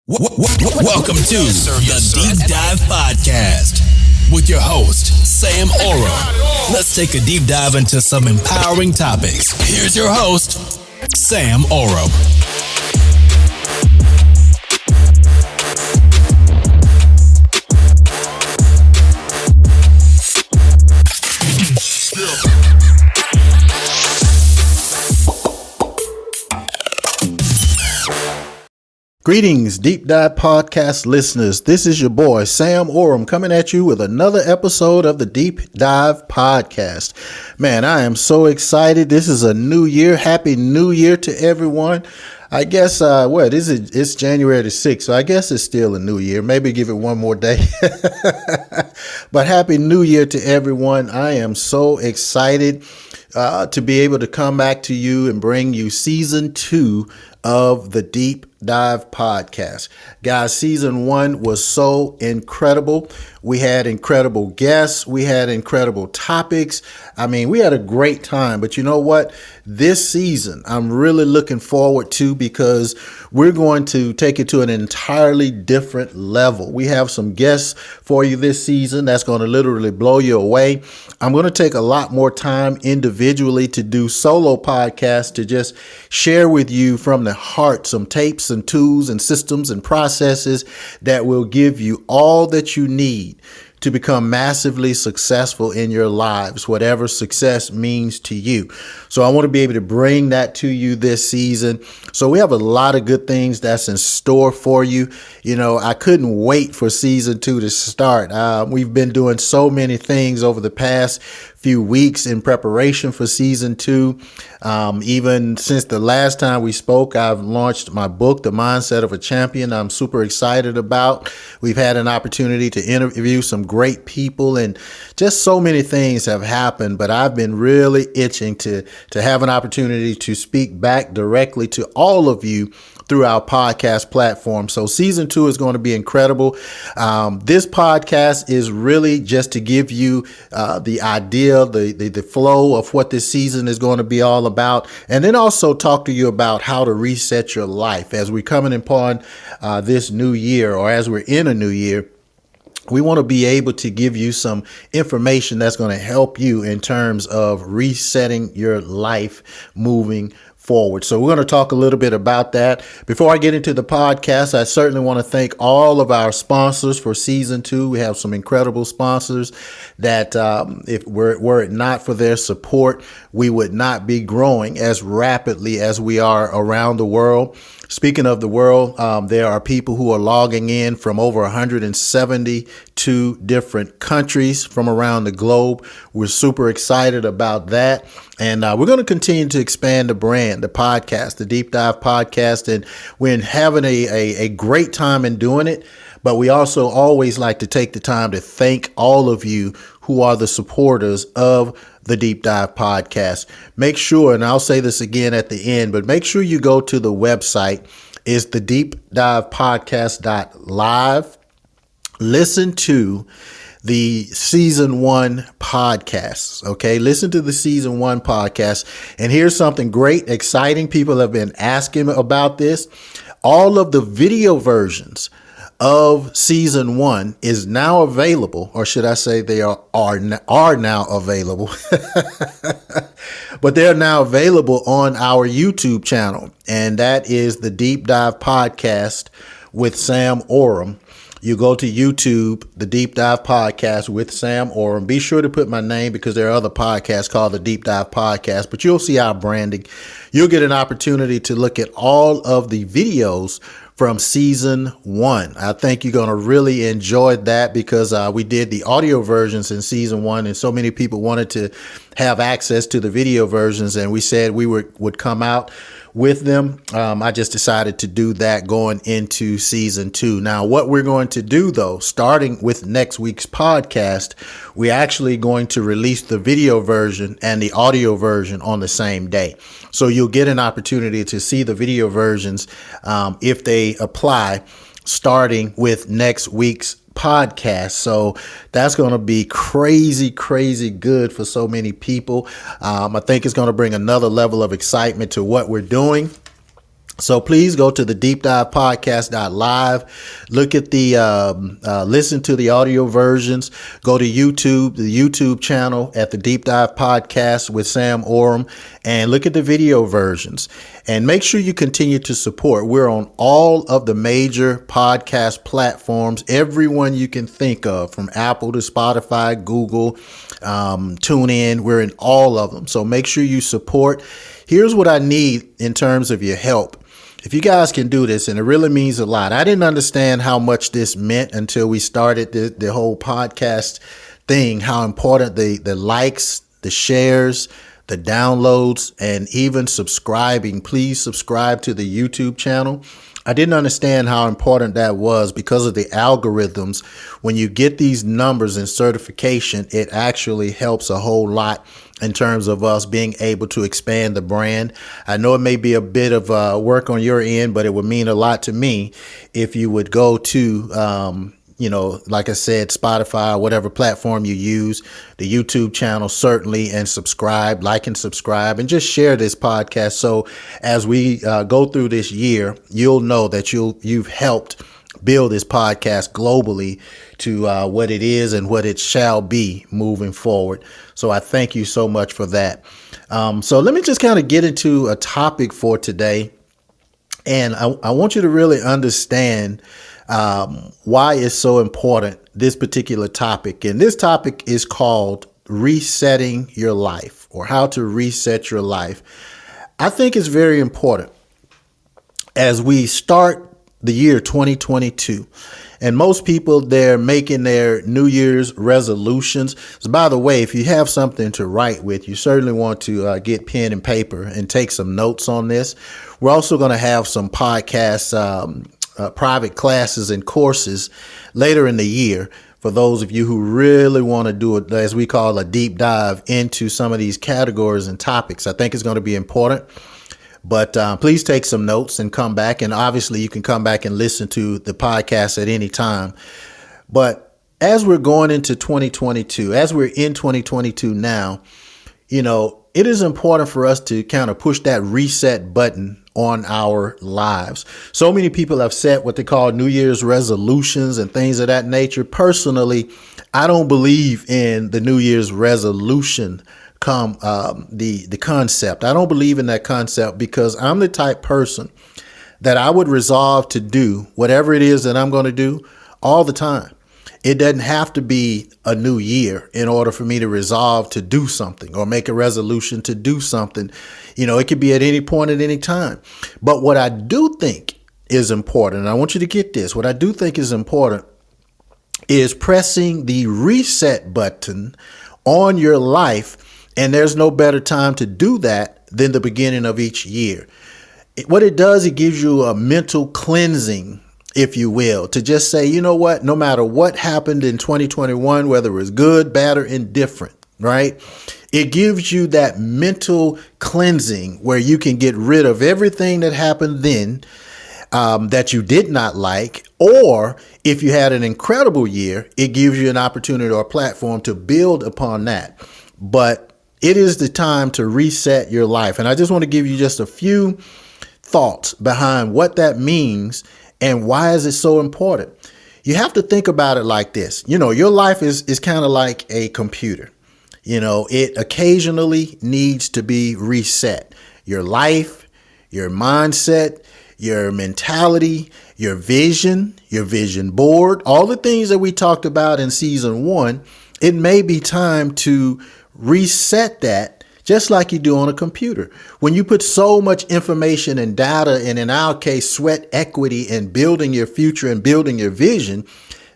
Welcome to the Deep Dive Podcast with your host, Sam Oro. Let's take a deep dive into some empowering topics. Here's your host, Sam Oro. Greetings, Deep Dive Podcast listeners. This is your boy, Sam Oram, coming at you with another episode of the Deep Dive Podcast. Man, I am so excited. This is a new year. Happy New Year to everyone. I guess, it's January the 6th, so I guess it's still a new year. Maybe give it one more day. But Happy New Year to everyone. I am so excited to be able to come back to you and bring you season 2 of the Deep Dive Podcast. Guys, season 1 was so incredible. We had incredible guests. We had incredible topics. I mean, we had a great time. But you know what? This season, I'm really looking forward to because we're going to take it to an entirely different level. We have some guests for you this season that's going to literally blow you away. I'm going to take a lot more time individually to do solo podcasts to just share with you from the heart some tapes and tools and systems and processes that will give you all that you need to become massively successful in your lives, whatever success means to you. So I want to be able to bring that to you this season. So we have a lot of good things that's in store for you. You know, I couldn't wait for season 2 to start. We've been doing so many things over the past few weeks in preparation for season 2. Even since the last time we spoke, I've launched my book, The Mindset of a Champion. I'm super excited about. We've had an opportunity to interview some great people and just so many things have happened, but I've been really itching to have an opportunity to speak back directly to all of you through our podcast platform. So season 2 is going to be incredible. This podcast is really just to give you the idea, the flow of what this season is going to be all about, and then also talk to you about how to reset your life as we're coming upon this new year, or as we're in a new year. We want to be able to give you some information that's going to help you in terms of resetting your life moving forward. So we're going to talk a little bit about that. Before I get into the podcast, I certainly want to thank all of our sponsors for season 2. We have some incredible sponsors that if were it not for their support, we would not be growing as rapidly as we are around the world. Speaking of the world, there are people who are logging in from over 172 different countries from around the globe. We're super excited about that. And we're going to continue to expand the brand, the podcast, the Deep Dive Podcast. And we're having a great time in doing it. But we also always like to take the time to thank all of you who are the supporters of the Deep Dive Podcast. Make sure, and I'll say this again at the end, but make sure you go to the website. It's the deepdivepodcast.live. Listen to the season 1 podcasts. Okay. Listen to the season 1 podcast. And here's something great, exciting. People have been asking about this. All of the video versions of season 1 is now available, or should I say they are now available, but they're now available on our YouTube channel. And that is the Deep Dive Podcast with Sam Oram. You go to YouTube, the Deep Dive Podcast with Sam Oram. Be sure to put my name because there are other podcasts called the Deep Dive Podcast, but you'll see our branding. You'll get an opportunity to look at all of the videos from season 1. I think you're going to really enjoy that because we did the audio versions in season 1 and so many people wanted to have access to the video versions, and we said we would come out with them. I just decided to do that going into season 2. Now, what we're going to do, though, starting with next week's podcast, we're actually going to release the video version and the audio version on the same day. So you'll get an opportunity to see the video versions if they apply, starting with next week's podcast. So that's going to be crazy good for so many people. I think it's going to bring another level of excitement to what we're doing. So please go to the deepdivepodcast.live, look at the, listen to the audio versions, go to YouTube, the YouTube channel at the Deep Dive Podcast with Sam Oram, and look at the video versions. And make sure you continue to support. We're on all of the major podcast platforms, everyone you can think of, from Apple to Spotify, Google, TuneIn. We're in all of them. So make sure you support. Here's what I need in terms of your help. If you guys can do this, and it really means a lot. I didn't understand how much this meant until we started the whole podcast thing, how important the likes, the shares, the downloads, and even subscribing. Please subscribe to the YouTube channel. I didn't understand how important that was because of the algorithms. When you get these numbers and certification, it actually helps a whole lot in terms of us being able to expand the brand. I know it may be a bit of work on your end, but it would mean a lot to me if you would go to, like I said, Spotify, whatever platform you use, the YouTube channel, certainly, and subscribe, like and subscribe, and just share this podcast. So as we go through this year, you'll know that you've helped build this podcast globally to what it is and what it shall be moving forward. So I thank you so much for that. So let me just kind of get into a topic for today. And I want you to really understand why it's so important, this particular topic. And this topic is called resetting your life, or how to reset your life. I think it's very important as we start the year 2022. And most people, they're making their New Year's resolutions. So by the way, if you have something to write with, you certainly want to get pen and paper and take some notes on this. We're also going to have some podcasts, private classes and courses later in the year for those of you who really want to do it, as we call, a deep dive into some of these categories and topics. I think it's going to be important. But please take some notes and come back. And obviously, you can come back and listen to the podcast at any time. But as we're going into 2022, as we're in 2022 now, it is important for us to kind of push that reset button on our lives. So many people have set what they call New Year's resolutions and things of that nature. Personally, I don't believe in the New Year's resolution the concept. I don't believe in that concept because I'm the type person that I would resolve to do whatever it is that I'm going to do all the time. It doesn't have to be a new year in order for me to resolve to do something or make a resolution to do something. It could be at any point at any time. But what I do think is important, and I want you to get this, what I do think is important is pressing the reset button on your life. And there's no better time to do that than the beginning of each year. What it does, it gives you a mental cleansing, if you will, to just say, you know what, no matter what happened in 2021, whether it was good, bad, or indifferent, right? It gives you that mental cleansing where you can get rid of everything that happened then that you did not like. Or if you had an incredible year, it gives you an opportunity or a platform to build upon that. But it is the time to reset your life. And I just want to give you just a few thoughts behind what that means and why is it so important. You have to think about it like this. Your life is kind of like a computer. It occasionally needs to be reset. Your life, your mindset, your mentality, your vision board, all the things that we talked about in season 1, it may be time to reset that just like you do on a computer. When you put so much information and data, and in our case, sweat equity in building your future and building your vision,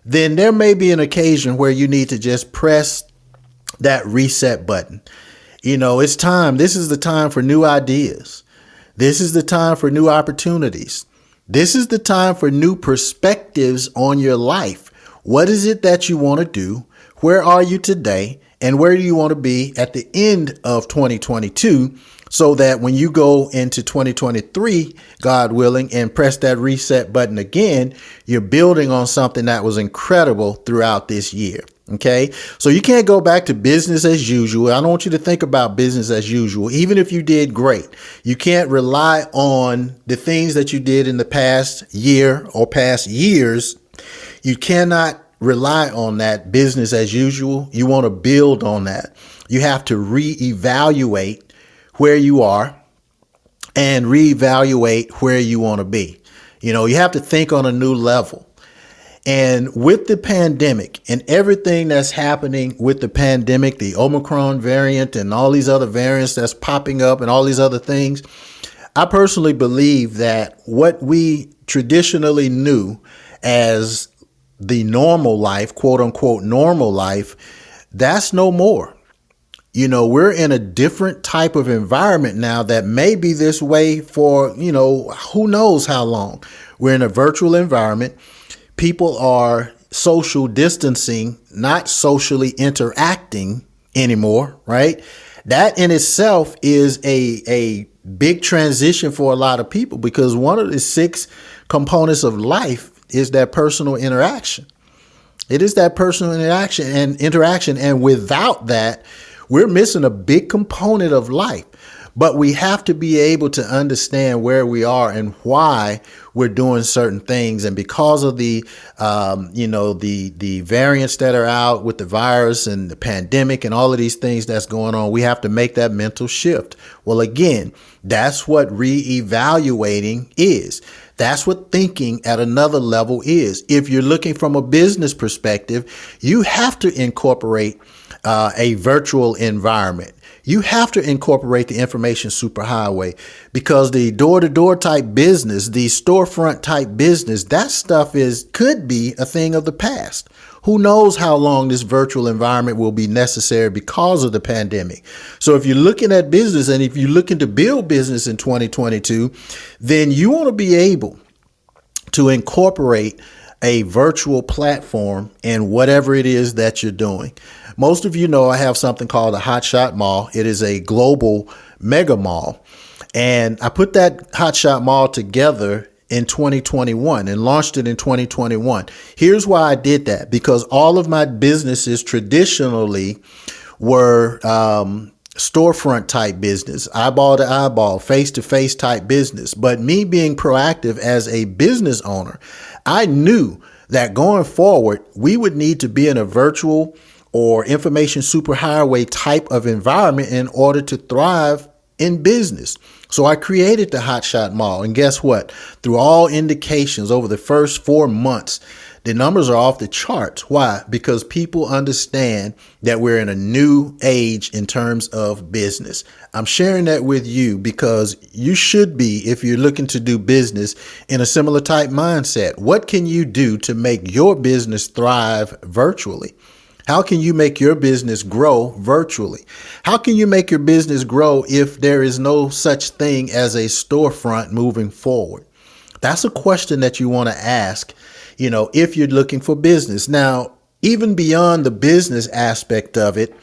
then there may be an occasion where you need to just press that reset button. It's time. This is the time for new ideas. This is the time for new opportunities. This is the time for new perspectives on your life. What is it that you want to do? Where are you today? And where do you want to be at the end of 2022 so that when you go into 2023, God willing, and press that reset button again, you're building on something that was incredible throughout this year. Okay, so you can't go back to business as usual. I don't want you to think about business as usual. Even if you did great, you can't rely on the things that you did in the past year or past years. You cannot rely on that business as usual. You want to build on that. You have to reevaluate where you are and reevaluate where you want to be. You have to think on a new level. And with the pandemic and everything that's happening with the pandemic, the Omicron variant and all these other variants that's popping up and all these other things, I personally believe that what we traditionally knew as the normal life, quote unquote, normal life, that's no more. We're in a different type of environment now that may be this way for, who knows how long. We're in a virtual environment. People are social distancing, not socially interacting anymore, right? That in itself is a big transition for a lot of people, because one of the 6 components of life is that personal interaction. It is that personal interaction. And without that, we're missing a big component of life. But we have to be able to understand where we are and why we're doing certain things. And because of the variants that are out with the virus and the pandemic and all of these things that's going on, we have to make that mental shift. Well, again, that's what reevaluating is. That's what thinking at another level is. If you're looking from a business perspective, you have to incorporate a virtual environment. You have to incorporate the information superhighway, because the door-to-door type business, the storefront type business, that stuff could be a thing of the past. Who knows how long this virtual environment will be necessary because of the pandemic. So if you're looking at business and if you're looking to build business in 2022, then you want to be able to incorporate a virtual platform in whatever it is that you're doing. Most of you know I have something called a Hotshot Mall. It is a global mega mall. And I put that Hotshot Mall together in 2021 and launched it in 2021. Here's why I did that, because all of my businesses traditionally were storefront type business, eyeball to eyeball, face to face type business. But me being proactive as a business owner, I knew that going forward, we would need to be in a virtual or information superhighway type of environment in order to thrive in business. So I created the Hotshot Mall. And guess what? Through all indications over the first 4 months, the numbers are off the charts. Why? Because people understand that we're in a new age in terms of business. I'm sharing that with you because you should be, if you're looking to do business, in a similar type mindset. What can you do to make your business thrive virtually? How can you make your business grow virtually? How can you make your business grow if there is no such thing as a storefront moving forward? That's a question that you want to ask, if you're looking for business. Now, even beyond the business aspect of it,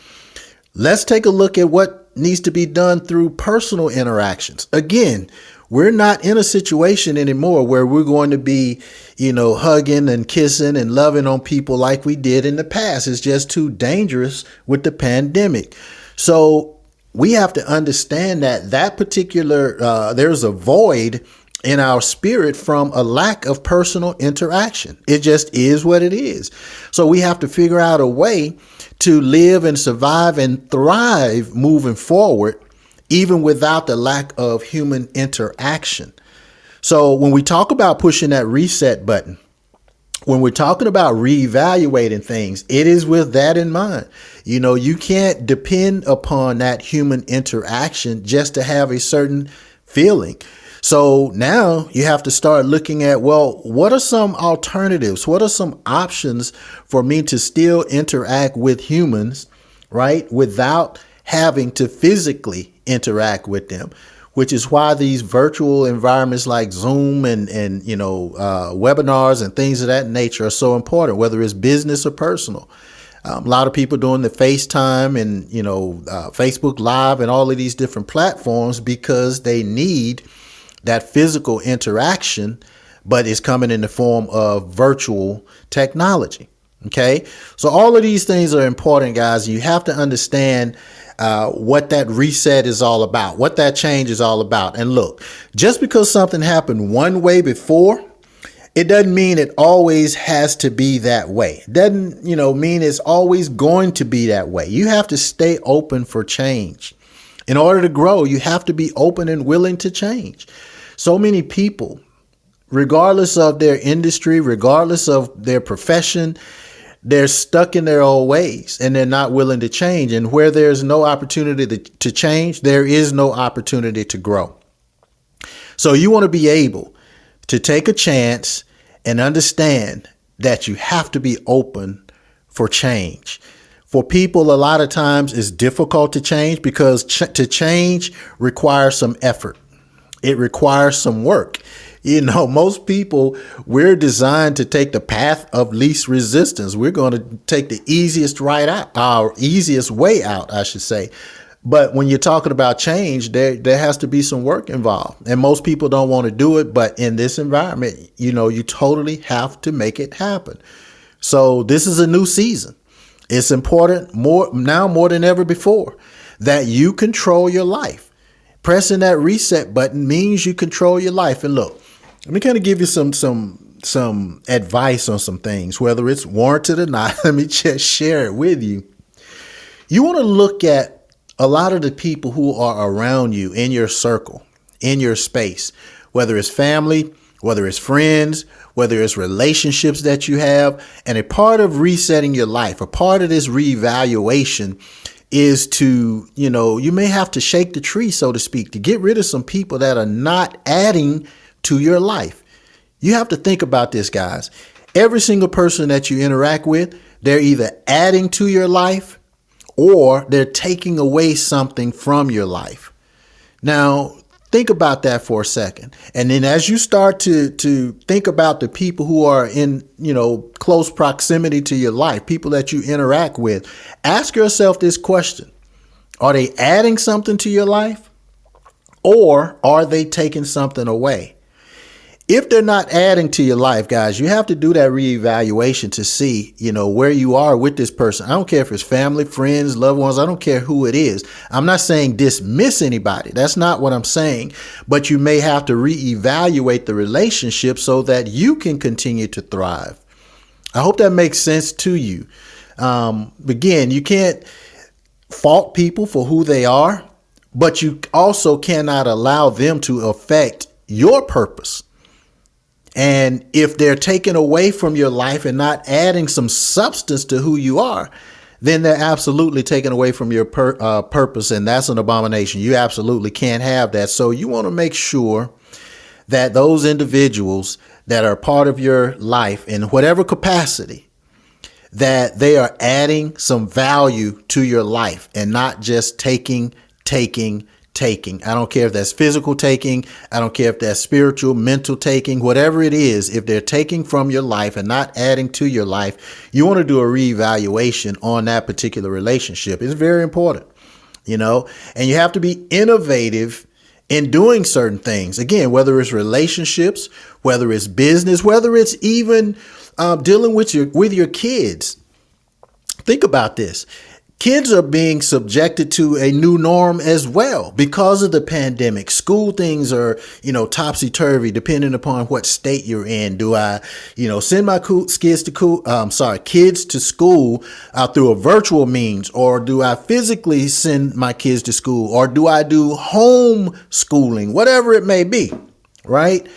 let's take a look at what needs to be done through personal interactions. Again, we're not in a situation anymore where we're going to be, hugging and kissing and loving on people like we did in the past. It's just too dangerous with the pandemic. So we have to understand that particular, there's a void in our spirit from a lack of personal interaction. It just is what it is. So we have to figure out a way to live and survive and thrive moving forward, even without the lack of human interaction. So when we talk about pushing that reset button, when we're talking about reevaluating things, it is with that in mind. You can't depend upon that human interaction just to have a certain feeling. So now you have to start looking at, well, what are some alternatives? What are some options for me to still interact with humans, right, without having to physically interact with them, which is why these virtual environments like Zoom and webinars and things of that nature are so important, whether it's business or personal. A lot of people doing the FaceTime and, Facebook Live and all of these different platforms because they need that physical interaction, but it's coming in the form of virtual technology. Okay. So all of these things are important, guys. You have to understand what that reset is all about, what that change is all about. And look, just because something happened one way before, it doesn't mean it always has to be that way. It doesn't, mean it's always going to be that way. You have to stay open for change. In order to grow, you have to be open and willing to change. So many people, regardless of their industry, regardless of their profession, they're stuck in their old ways and they're not willing to change. And where there's no opportunity to change, there is no opportunity to grow. So you want to be able to take a chance and understand that you have to be open for change. For people, a lot of times it's difficult to change because to change requires some effort. It requires some work. Most people, we're designed to take the path of least resistance. We're going to take the easiest way out, I should say. But when you're talking about change, there has to be some work involved. And most people don't want to do it. But in this environment, you totally have to make it happen. So this is a new season. It's important more than ever before that you control your life. Pressing that reset button means you control your life. And look, let me kind of give you some advice on some things, whether it's warranted or not. Let me just share it with you. You want to look at a lot of the people who are around you in your circle, in your space, whether it's family, whether it's friends, whether it's relationships that you have. And a part of resetting your life, a part of this reevaluation is to, you may have to shake the tree, so to speak, to get rid of some people that are not adding to your life. You have to think about this, guys. Every single person that you interact with, they're either adding to your life or they're taking away something from your life. Now, think about that for a second. And then as you start to think about the people who are in, close proximity to your life, people that you interact with, ask yourself this question. Are they adding something to your life or are they taking something away? If they're not adding to your life, guys, you have to do that reevaluation to see, where you are with this person. I don't care if it's family, friends, loved ones. I don't care who it is. I'm not saying dismiss anybody. That's not what I'm saying. But you may have to reevaluate the relationship so that you can continue to thrive. I hope that makes sense to you. Again, you can't fault people for who they are, but you also cannot allow them to affect your purpose. And if they're taken away from your life and not adding some substance to who you are, then they're absolutely taken away from your purpose. And that's an abomination. You absolutely can't have that. So you want to make sure that those individuals that are part of your life in whatever capacity, that they are adding some value to your life and not just taking. I don't care if that's physical taking. I don't care if that's spiritual, mental taking, whatever it is. If they're taking from your life and not adding to your life, you want to do a reevaluation on that particular relationship. It's very important, and you have to be innovative in doing certain things. Again, whether it's relationships, whether it's business, whether it's even dealing with your kids. Think about this. Kids are being subjected to a new norm as well because of the pandemic. School things are, topsy-turvy depending upon what state you're in. Do I, send my kids to school through a virtual means, or do I physically send my kids to school, or do I do home schooling, whatever it may be, right?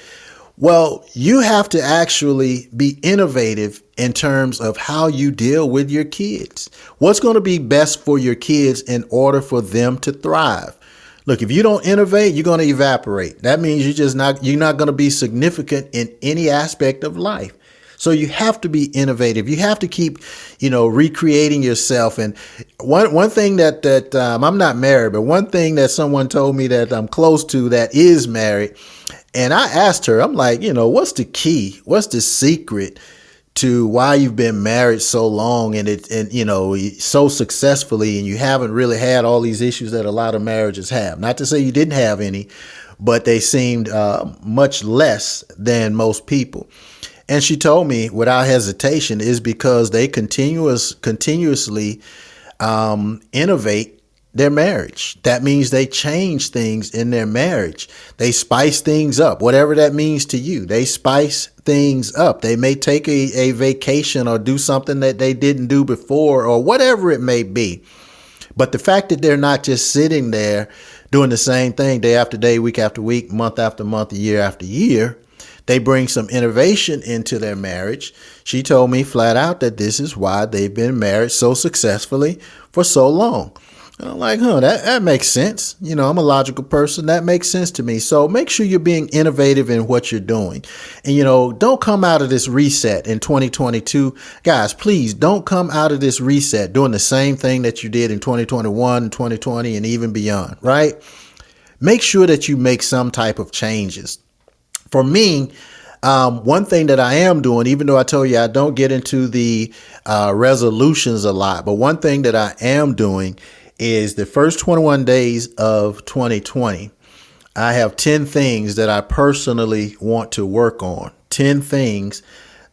Well, you have to actually be innovative in terms of how you deal with your kids. What's going to be best for your kids in order for them to thrive? Look, if you don't innovate, you're going to evaporate. That means you're not going to be significant in any aspect of life. So you have to be innovative. You have to keep, recreating yourself. And one thing that I'm not married, but one thing that someone told me that I'm close to that is married. And I asked her, I'm like, what's the key? What's the secret to why you've been married so long and so successfully, and you haven't really had all these issues that a lot of marriages have? Not to say you didn't have any, but they seemed much less than most people. And she told me without hesitation is because they continuously innovate their marriage. That means they change things in their marriage. They spice things up, whatever that means to you. They spice things up. They may take a vacation or do something that they didn't do before or whatever it may be. But the fact that they're not just sitting there doing the same thing day after day, week after week, month after month, year after year, they bring some innovation into their marriage. She told me flat out that this is why they've been married so successfully for so long. I'm like, that makes sense. I'm a logical person. That makes sense to me. So make sure you're being innovative in what you're doing. And, don't come out of this reset in 2022. Guys, please don't come out of this reset doing the same thing that you did in 2021, 2020, and even beyond, right? Make sure that you make some type of changes. For me, one thing that I am doing, even though I told you I don't get into the resolutions a lot, but one thing that I am doing is the first 21 days of 2020, I have 10 things that I personally want to work on. 10 things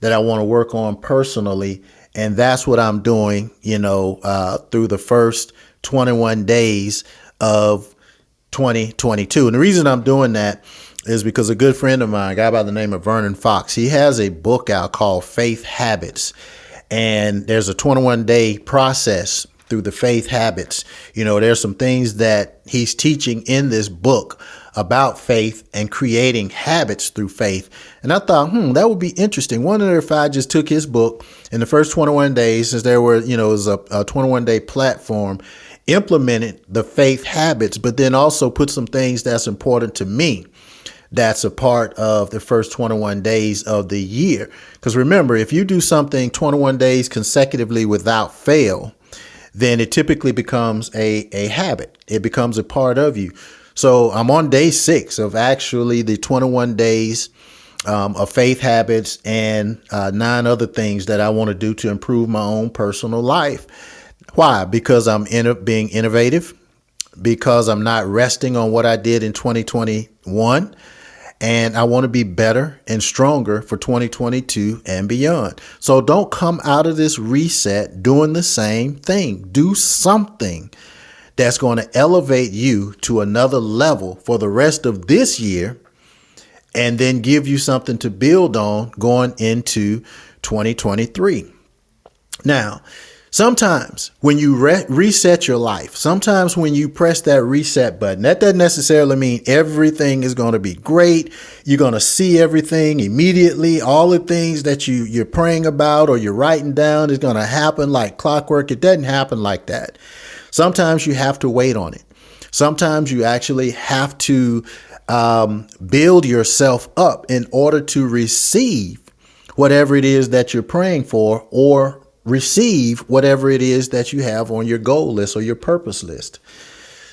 that I want to work on personally. And that's what I'm doing, through the first 21 days of 2022. And the reason I'm doing that is because a good friend of mine, a guy by the name of Vernon Fox, he has a book out called Faith Habits. And there's a 21-day process through the faith habits. There's some things that he's teaching in this book about faith and creating habits through faith. And I thought, that would be interesting. Wonder if I just took his book in the first 21 days, since there were, it was a 21-day platform, implemented the faith habits, but then also put some things that's important to me that's a part of the first 21 days of the year. Because remember, if you do something 21 days consecutively without fail, then it typically becomes a habit. It becomes a part of you. So I'm on day 6 of actually the 21 days of faith habits and 9 other things that I want to do to improve my own personal life. Why? Because I'm being innovative, because I'm not resting on what I did in 2021. And I want to be better and stronger for 2022 and beyond. So don't come out of this reset doing the same thing. Do something that's going to elevate you to another level for the rest of this year, and then give you something to build on going into 2023. Now, sometimes when you reset your life, sometimes when you press that reset button, that doesn't necessarily mean everything is going to be great. You're going to see everything immediately. All the things that you're praying about or you're writing down is going to happen like clockwork. It doesn't happen like that. Sometimes you have to wait on it. Sometimes you actually have to build yourself up in order to receive whatever it is that you're praying for, or receive whatever it is that you have on your goal list or your purpose list.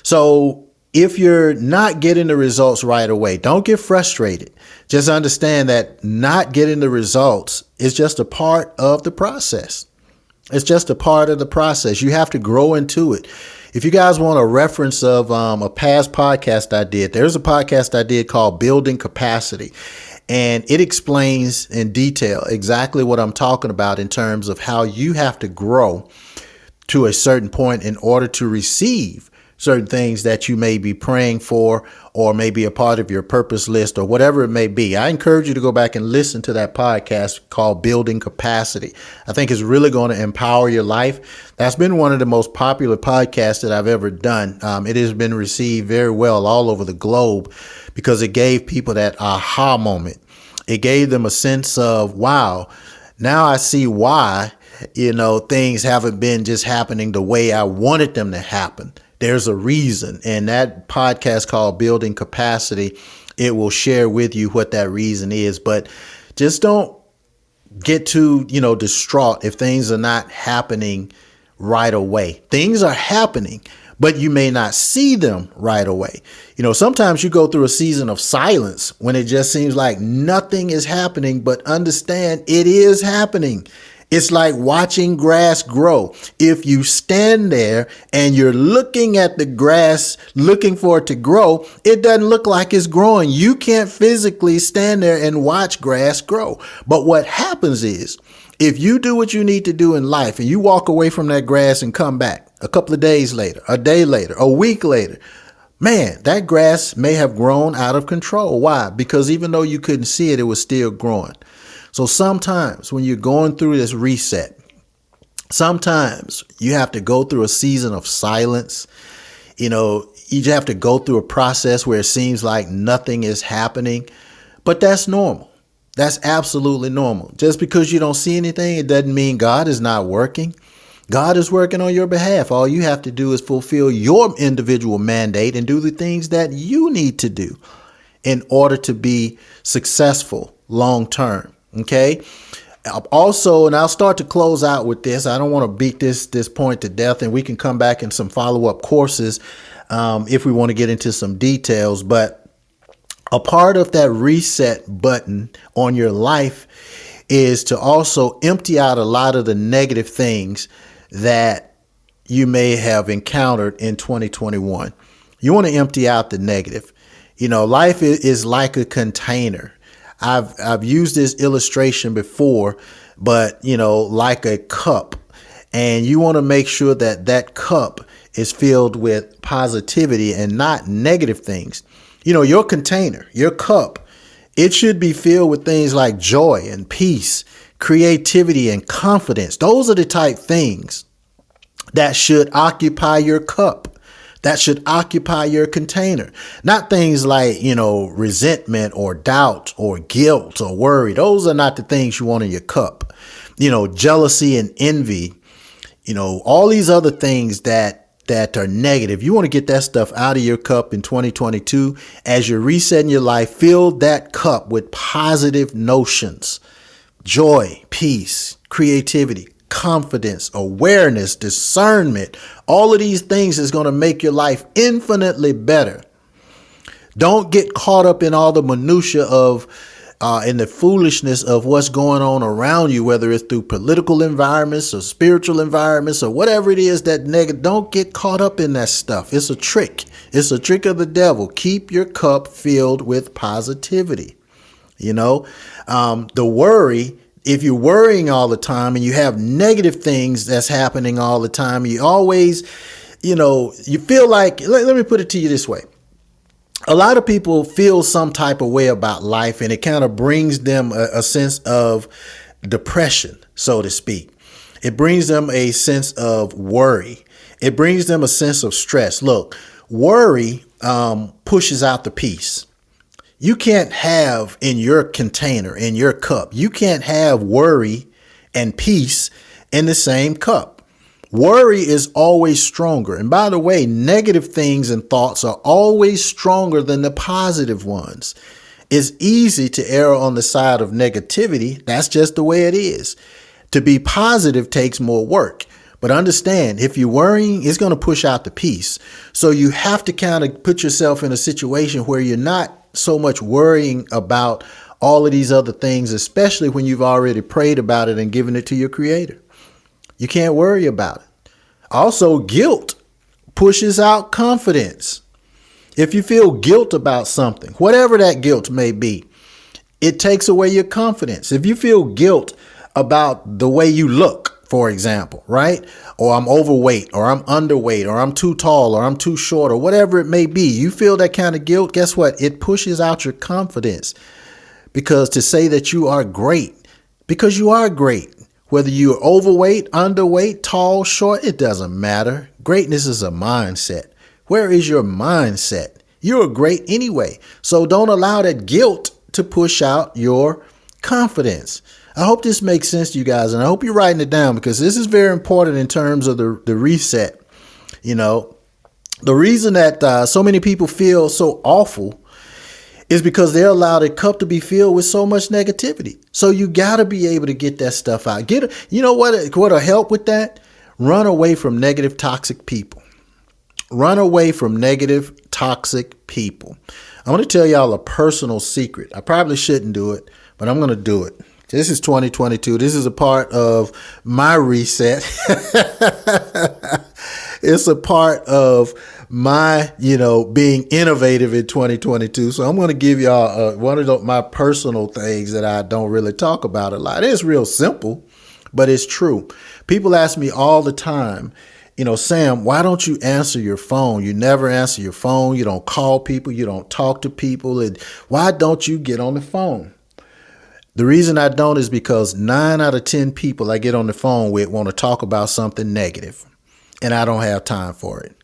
So if you're not getting the results right away, don't get frustrated. Just understand that not getting the results is just a part of the process. It's just a part of the process. You have to grow into it. If you guys want a reference of a past podcast I did, there's a podcast I did called Building Capacity. And it explains in detail exactly what I'm talking about in terms of how you have to grow to a certain point in order to receive certain things that you may be praying for, or maybe a part of your purpose list, or whatever it may be. I encourage you to go back and listen to that podcast called Building Capacity. I think it's really going to empower your life. That's been one of the most popular podcasts that I've ever done. It has been received very well all over the globe because it gave people that aha moment. It gave them a sense of, wow, now I see why, things haven't been just happening the way I wanted them to happen. There's a reason. And that podcast called Building Capacity, it will share with you what that reason is. But just don't get too, distraught if things are not happening right away. Things are happening, but you may not see them right away. Sometimes you go through a season of silence when it just seems like nothing is happening, but understand it is happening. It's like watching grass grow. If you stand there and you're looking at the grass, looking for it to grow, it doesn't look like it's growing. You can't physically stand there and watch grass grow. But what happens is, if you do what you need to do in life and you walk away from that grass and come back a couple of days later, a day later, a week later, man, that grass may have grown out of control. Why? Because even though you couldn't see it, it was still growing. So sometimes when you're going through this reset, sometimes you have to go through a season of silence. You have to go through a process where it seems like nothing is happening, but that's normal. That's absolutely normal. Just because you don't see anything, it doesn't mean God is not working. God is working on your behalf. All you have to do is fulfill your individual mandate and do the things that you need to do in order to be successful long term. Okay. Also, and I'll start to close out with this. I don't want to beat this point to death, and we can come back in some follow-up courses if we want to get into some details. But a part of that reset button on your life is to also empty out a lot of the negative things that you may have encountered in 2021. You want to empty out the negative. Life is like a container. I've used this illustration before, but like a cup, and you want to make sure that that cup is filled with positivity and not negative things. Your container, your cup, it should be filled with things like joy and peace, creativity and confidence. Those are the type things that should occupy your cup. That should occupy your container, not things like, resentment or doubt or guilt or worry. Those are not the things you want in your cup. Jealousy and envy, all these other things that are negative. You want to get that stuff out of your cup in 2022. As you're resetting your life, fill that cup with positive notions, joy, peace, creativity, confidence, awareness, discernment. All of these things is going to make your life infinitely better. Don't get caught up in all the minutia of in the foolishness of what's going on around you, whether it's through political environments or spiritual environments or whatever it is that negative. Don't get caught up in that stuff. It's a trick. It's a trick of the devil. Keep your cup filled with positivity. The worry. If you're worrying all the time and you have negative things that's happening all the time, you always, you feel like, let me put it to you this way. A lot of people feel some type of way about life, and it kind of brings them a sense of depression, so to speak. It brings them a sense of worry. It brings them a sense of stress. Look, worry pushes out the peace. You can't have in your container, in your cup, you can't have worry and peace in the same cup. Worry is always stronger. And by the way, negative things and thoughts are always stronger than the positive ones. It's easy to err on the side of negativity. That's just the way it is. To be positive takes more work. But understand, if you're worrying, it's going to push out the peace. So you have to kind of put yourself in a situation where you're not so much worrying about all of these other things, especially when you've already prayed about it and given it to your creator. You can't worry about it. Also, guilt pushes out confidence. If you feel guilt about something, whatever that guilt may be, it takes away your confidence. If you feel guilt about the way you look, for example, right? Or I'm overweight, or I'm underweight, or I'm too tall, or I'm too short, or whatever it may be. You feel that kind of guilt. Guess what? It pushes out your confidence, because to say that you are great, because you are great, whether you're overweight, underweight, tall, short, it doesn't matter. Greatness is a mindset. Where is your mindset? You're great anyway. So don't allow that guilt to push out your confidence. I hope this makes sense to you guys, and I hope you're writing it down, because this is very important in terms of the reset. The reason that so many people feel so awful is because they allow their cup to be filled with so much negativity. So you got to be able to get that stuff out. What'll help with that? Run away from negative, toxic people. Run away from negative, toxic people. I'm going to tell y'all a personal secret. I probably shouldn't do it, but I'm going to do it. This is 2022. This is a part of my reset. It's a part of my, being innovative in 2022. So I'm going to give y'all one of my personal things that I don't really talk about a lot. It's real simple, but it's true. People ask me all the time, Sam, why don't you answer your phone? You never answer your phone. You don't call people. You don't talk to people. And why don't you get on the phone? The reason I don't is because 9 out of 10 people I get on the phone with want to talk about something negative, and I don't have time for it.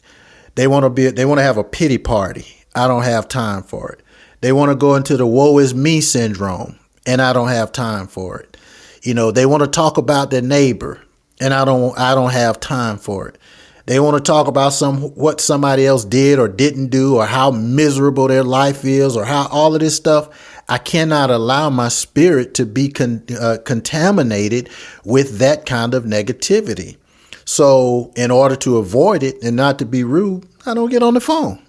They want to have a pity party. I don't have time for it. They want to go into the woe is me syndrome, and I don't have time for it. They want to talk about their neighbor, and I don't have time for it. They want to talk about what somebody else did or didn't do, or how miserable their life is, or how all of this stuff. I cannot allow my spirit to be contaminated with that kind of negativity. So in order to avoid it and not to be rude, I don't get on the phone.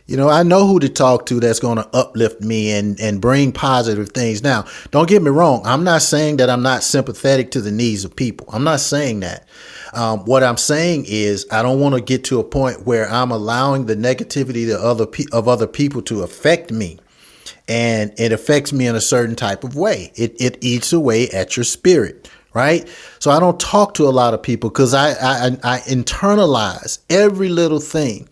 I know who to talk to that's going to uplift me and bring positive things. Now, don't get me wrong. I'm not saying that I'm not sympathetic to the needs of people. I'm not saying that. What I'm saying is I don't want to get to a point where I'm allowing the negativity of other people to affect me. And it affects me in a certain type of way. It eats away at your spirit, right? So I don't talk to a lot of people because I internalize every little thing.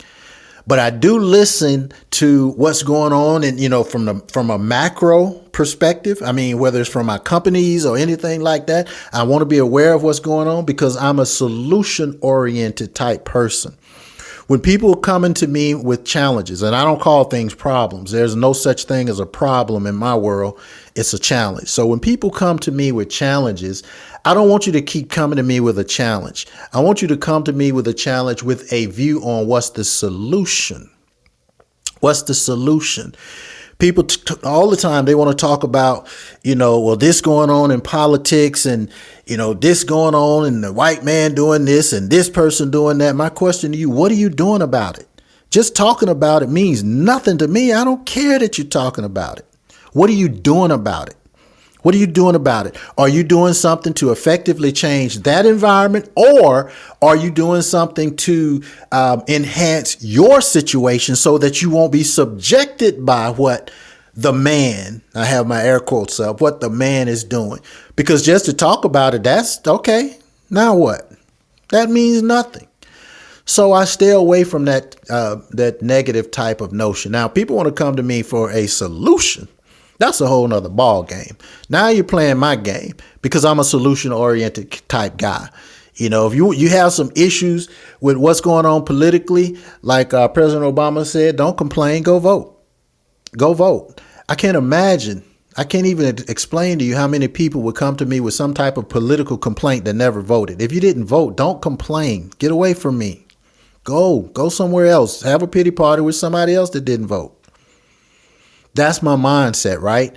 But I do listen to what's going on, and from a macro perspective. I mean, whether it's from my companies or anything like that, I want to be aware of what's going on because I'm a solution-oriented type person. When people come into me with challenges, and I don't call things problems, there's no such thing as a problem in my world. It's a challenge. So when people come to me with challenges, I don't want you to keep coming to me with a challenge. I want you to come to me with a challenge with a view on what's the solution. What's the solution? People all the time, they want to talk about, this going on in politics and, this going on and the white man doing this and this person doing that. My question to you, what are you doing about it? Just talking about it means nothing to me. I don't care that you're talking about it. What are you doing about it? What are you doing about it? Are you doing something to effectively change that environment, or are you doing something to enhance your situation so that you won't be subjected by what the man, I have my air quotes up, what the man is doing? Because just to talk about it, that's okay. Now what? That means nothing. So I stay away from that negative type of notion. Now, people want to come to me for a solution. That's a whole nother ball game. Now you're playing my game because I'm a solution-oriented type guy. If you have some issues with what's going on politically, like President Obama said, don't complain, go vote. Go vote. I can't even explain to you how many people would come to me with some type of political complaint that never voted. If you didn't vote, don't complain. Get away from me. Go somewhere else. Have a pity party with somebody else that didn't vote. That's my mindset, right?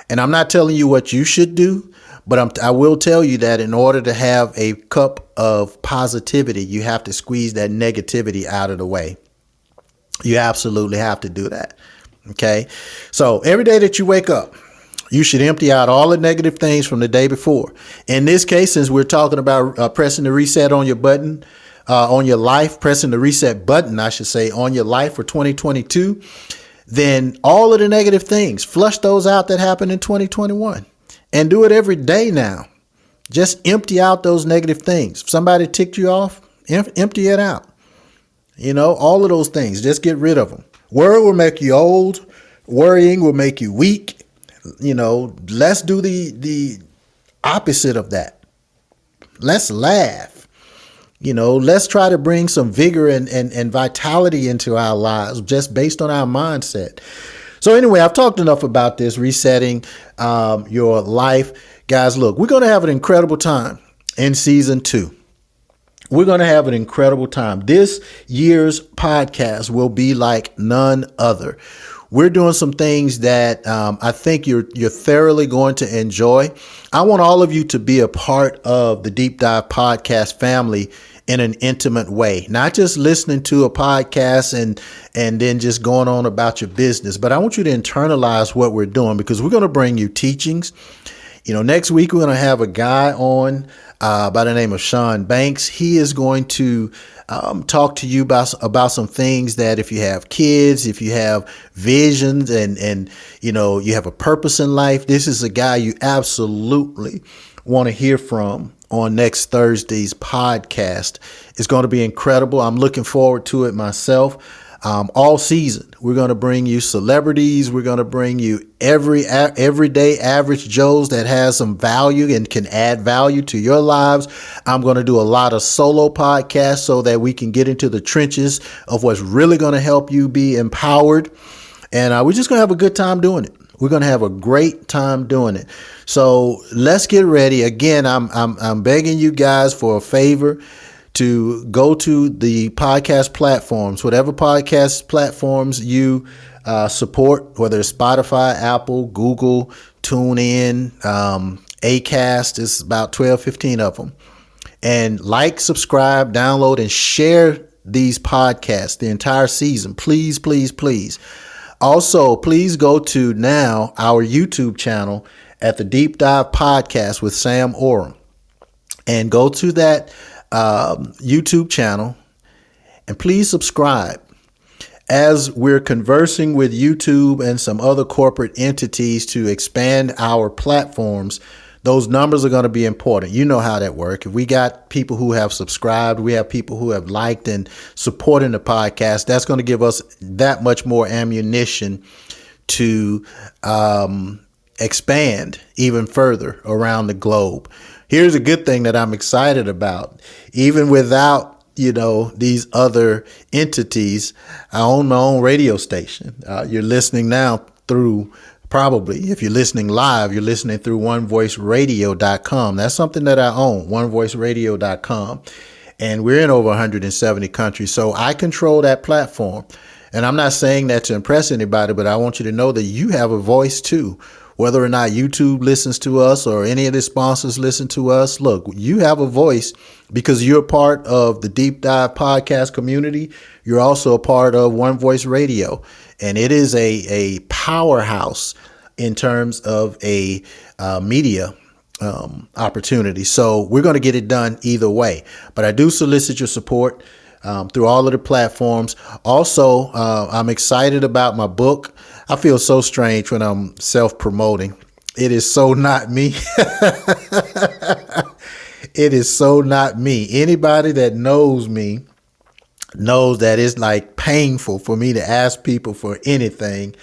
And I'm not telling you what you should do, but I will tell you that in order to have a cup of positivity, you have to squeeze that negativity out of the way. You absolutely have to do that. Okay. So every day that you wake up, you should empty out all the negative things from the day before. In this case, since we're talking about pressing the reset on your button, on your life, pressing the reset button, I should say, on your life for 2022, then all of the negative things, flush those out that happened in 2021 and do it every day now. Just empty out those negative things. If somebody ticked you off, empty it out. All of those things, just get rid of them. Worry will make you old. Worrying will make you weak. Let's do the opposite of that. Let's laugh. Let's try to bring some vigor and vitality into our lives just based on our mindset. So anyway, I've talked enough about this, resetting your life. Guys, look, we're going to have an incredible time in season 2. We're going to have an incredible time. This year's podcast will be like none other. We're doing some things that I think you're thoroughly going to enjoy. I want all of you to be a part of the Deep Dive Podcast family in an intimate way, not just listening to a podcast and then just going on about your business. But I want you to internalize what we're doing because we're going to bring you teachings. Next week we're going to have a guy on by the name of Sean Banks. He is going to talk to you about some things that if you have kids, if you have visions and you have a purpose in life, this is a guy you absolutely want to hear from on next Thursday's podcast. It's going to be incredible. I'm looking forward to it myself. All season, we're going to bring you celebrities. We're going to bring you everyday average Joes that has some value and can add value to your lives. I'm going to do a lot of solo podcasts so that we can get into the trenches of what's really going to help you be empowered. And we're just going to have a good time doing it. We're going to have a great time doing it. So let's get ready. Again, I'm begging you guys for a favor to go to the podcast platforms, whatever podcast platforms you support, whether it's Spotify, Apple, Google, TuneIn, Acast. It's about 12, 15 of them. And subscribe, download, and share these podcasts the entire season. Please, please, please. Also, please go to now our YouTube channel at the Deep Dive Podcast with Sam Oram. And go to that YouTube channel and please subscribe. As we're conversing with YouTube and some other corporate entities to expand our platforms, those numbers are going to be important. You know how that works. If we got people who have subscribed, we have people who have liked and supporting the podcast, that's going to give us that much more ammunition to expand even further around the globe. Here's a good thing that I'm excited about. Even without, these other entities, I own my own radio station. You're listening now through, probably, if you're listening live, you're listening through onevoiceradio.com. That's something that I own, onevoiceradio.com. And we're in over 170 countries. So I control that platform. And I'm not saying that to impress anybody, but I want you to know that you have a voice too. Whether or not YouTube listens to us or any of the sponsors listen to us, look, you have a voice because you're part of the Deep Dive podcast community. You're also a part of One Voice Radio, and it is a powerhouse in terms of a media opportunity. So we're going to get it done either way. But I do solicit your support through all of the platforms. Also, I'm excited about my book. I feel so strange when I'm self-promoting. It is so not me. It is so not me. Anybody that knows me knows that it's like painful for me to ask people for anything.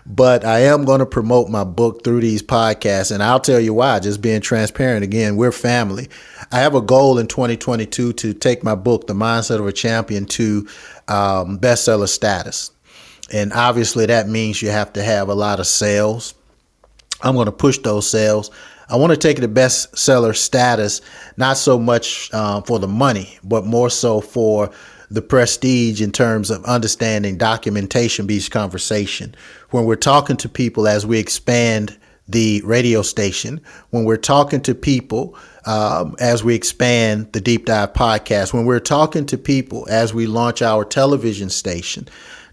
But I am going to promote my book through these podcasts. And I'll tell you why, just being transparent. Again, we're family. I have a goal in 2022 to take my book, The Mindset of a Champion, to bestseller status. And obviously that means you have to have a lot of sales. I'm going to push those sales. I want to take it to bestseller status, not so much for the money, but more so for the prestige in terms of understanding documentation beats conversation. When we're talking to people as we expand the radio station, when we're talking to people as we expand the Deep Dive podcast, when we're talking to people as we launch our television station,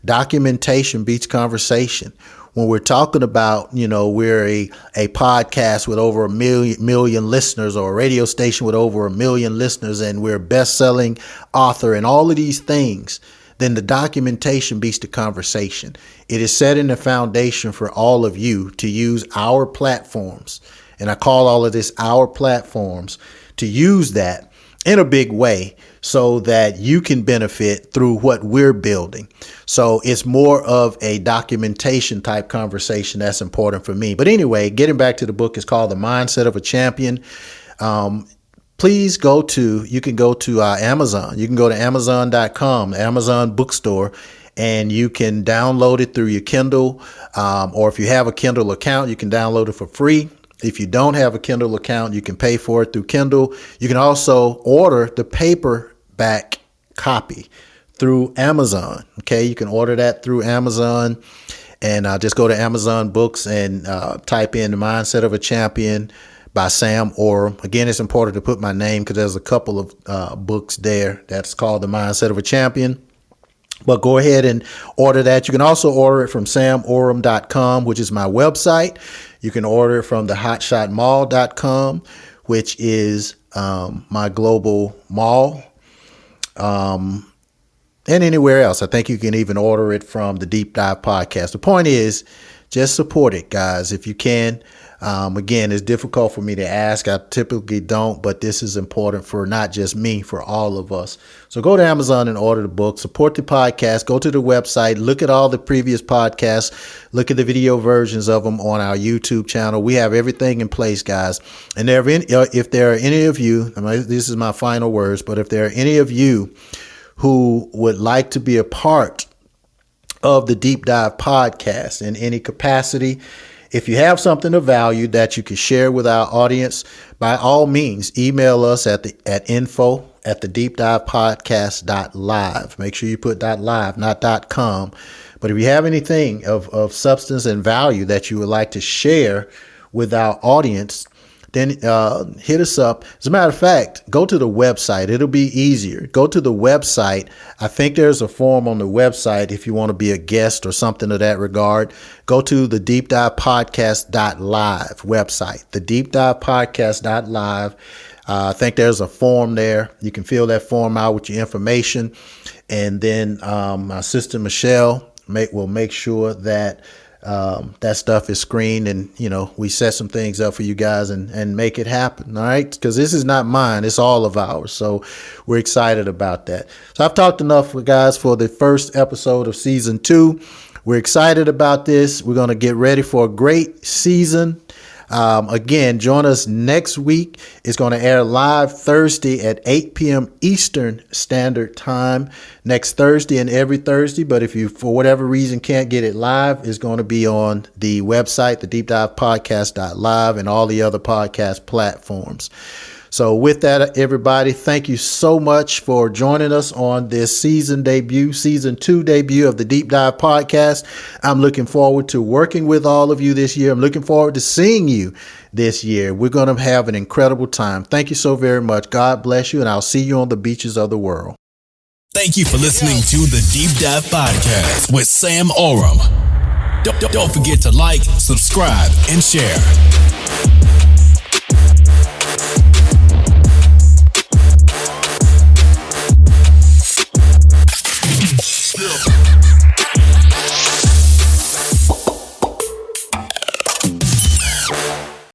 documentation beats conversation. When we're talking about, we're a podcast with over a million listeners, or a radio station with over 1 million listeners, and we're a best-selling author and all of these things, then the documentation beats the conversation. It is setting the foundation for all of you to use our platforms. And I call all of this our platforms, to use that in a big way so that you can benefit through what we're building. So it's more of a documentation type conversation that's important for me. But anyway, getting back to the book, is called The Mindset of a Champion. Please you can go to Amazon. You can go to Amazon.com, Amazon bookstore, and you can download it through your Kindle. Or if you have a Kindle account, you can download it for free. If you don't have a Kindle account, you can pay for it through Kindle. You can also order the paperback copy through Amazon. Okay, you can order that through Amazon, and just go to Amazon Books and type in The Mindset of a Champion by Sam Oram. Again, it's important to put my name because there's a couple of books there that's called The Mindset of a Champion. But go ahead and order that. You can also order it from samoram.com, which is my website. You can order it from the hotshotmall.com, which is my global mall. And anywhere else. I think you can even order it from the Deep Dive Podcast. The point is, just support it, guys, if you can. Again, it's difficult for me to ask. I typically don't, but this is important for not just me, for all of us. So go to Amazon and order the book. Support the podcast. Go to the website. Look at all the previous podcasts. Look at the video versions of them on our YouTube channel. We have everything in place, guys. And if there are any of you, this is my final words, but if there are any of you who would like to be a part of the Deep Dive Podcast in any capacity, if you have something of value that you can share with our audience, by all means, email us at info@thedeepdivepodcast.live. Make sure you put .live, not .com. But if you have anything of substance and value that you would like to share with our audience, then hit us up. As a matter of fact, go to the website. It'll be easier. Go to the website. I think there's a form on the website if you want to be a guest or something of that regard. Go to the deepdivepodcast.live website, the deepdivepodcast.live. I think there's a form there. You can fill that form out with your information. And then my sister Michelle will make sure that that stuff is screened, and we set some things up for you guys and make it happen. All right, because this is not mine, it's all of ours. So we're excited about that. So I've talked enough, guys, for the first episode of season 2. We're excited about this. We're going to get ready for a great season. Again, join us next week. It's going to air live Thursday at 8 p.m. Eastern Standard Time, next Thursday and every Thursday. But if you, for whatever reason, can't get it live, it's going to be on the website, the deepdivepodcast.live, and all the other podcast platforms. So with that, everybody, thank you so much for joining us on this season 2 debut of the Deep Dive Podcast. I'm looking forward to working with all of you this year. I'm looking forward to seeing you this year. We're going to have an incredible time. Thank you so very much. God bless you, and I'll see you on the beaches of the world. Thank you for listening to the Deep Dive Podcast with Sam Oram. Don't forget to like, subscribe, and share.